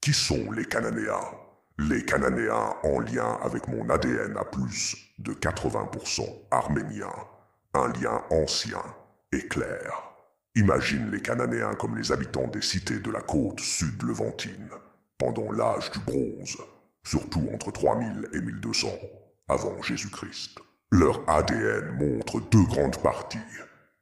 Qui sont les Cananéens? Les Cananéens en lien avec mon ADN à plus de 80% arménien, un lien ancien et clair. Imagine les Cananéens comme les habitants des cités de la côte sud-levantine, pendant l'âge du bronze, surtout entre 3000 et 1200 avant Jésus-Christ. Leur ADN montre deux grandes parties.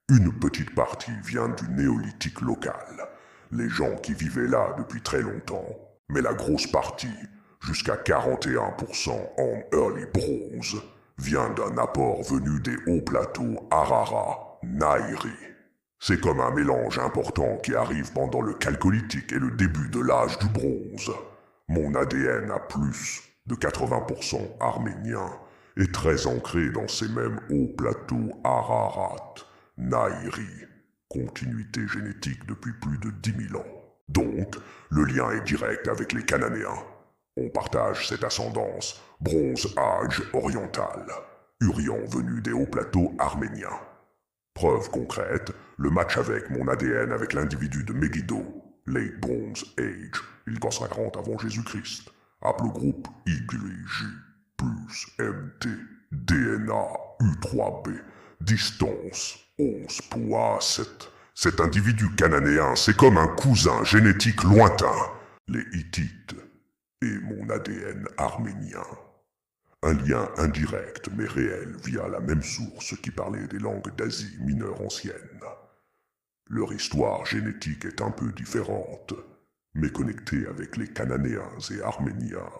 Une petite partie vient du néolithique local, les gens qui vivaient là depuis très longtemps, mais la grosse partie, jusqu'à 41% en early bronze, vient d'un apport venu des hauts plateaux Ararat, Nairi. C'est comme un mélange important qui arrive pendant le Chalcolithique et le début de l'âge du bronze. Mon ADN a plus de 80% arménien est très ancré dans ces mêmes hauts plateaux Ararat, Nairi, continuité génétique depuis plus de 10 000 ans. Donc, le lien est direct avec les Cananéens. On partage cette ascendance, bronze âge oriental, Urian venu des hauts plateaux arméniens. Preuve concrète, le match avec mon ADN avec l'individu de Megiddo, Late Bronze Age, 1450 avant Jésus-Christ, haplogroupe YJ, plus MT, DNA U3B, distance 11,7. Cet individu cananéen, c'est comme un cousin génétique lointain, les Hittites, et mon ADN arménien. Un lien indirect mais réel via la même source qui parlait des langues d'Asie mineure ancienne. Leur histoire génétique est un peu différente, mais connectée avec les Cananéens et Arméniens.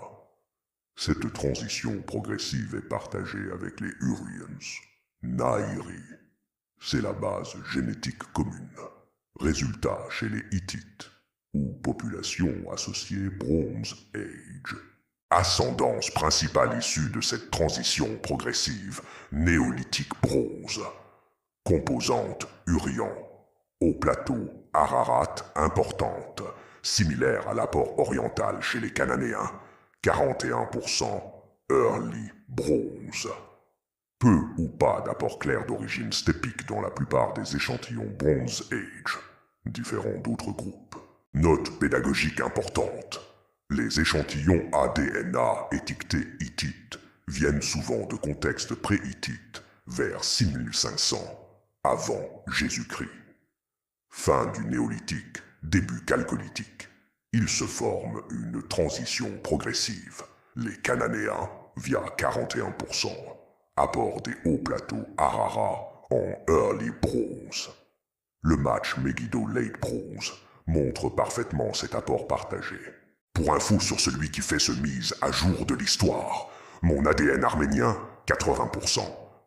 Cette transition progressive est partagée avec les Hurrians, Nairi. C'est la base génétique commune. Résultat chez les Hittites, ou population associée Bronze Age. Ascendance principale issue de cette transition progressive, néolithique bronze. Composante Urian, au plateau Ararat importante, similaire à l'apport oriental chez les Cananéens, 41% early bronze. Peu ou pas d'apport clair d'origine steppique dans la plupart des échantillons Bronze Age, différents d'autres groupes. Note pédagogique importante. Les échantillons ADNA étiquetés Hittite viennent souvent de contextes pré-hittites, vers 6500 avant Jésus-Christ. Fin du néolithique, début chalcolithique. Il se forme une transition progressive. Les Cananéens via 41%, apport des hauts plateaux Ararat en early bronze. Le match Megiddo-Late Bronze montre parfaitement cet apport partagé. Pour info sur celui qui fait ce mise à jour de l'histoire, mon ADN arménien, 80%,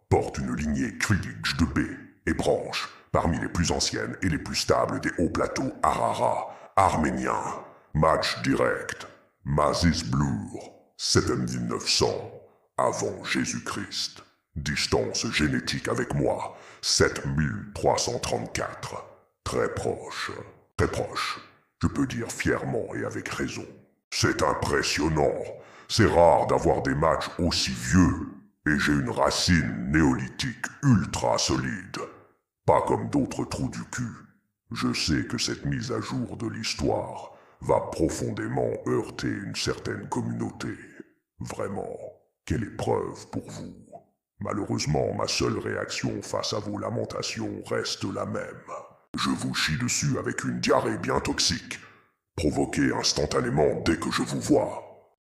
porte une lignée Krilich de B et branche parmi les plus anciennes et les plus stables des hauts plateaux Ararat, arméniens. Match direct, Mazis Blur, 7900, avant Jésus-Christ. Distance génétique avec moi, 7334. Très proche, je peux dire fièrement et avec raison. C'est impressionnant, c'est rare d'avoir des matchs aussi vieux, et j'ai une racine néolithique ultra solide. Pas comme d'autres trous du cul. Je sais que cette mise à jour de l'histoire va profondément heurter une certaine communauté. Vraiment, quelle épreuve pour vous. Malheureusement, ma seule réaction face à vos lamentations reste la même. Je vous chie dessus avec une diarrhée bien toxique, provoquée instantanément dès que je vous vois.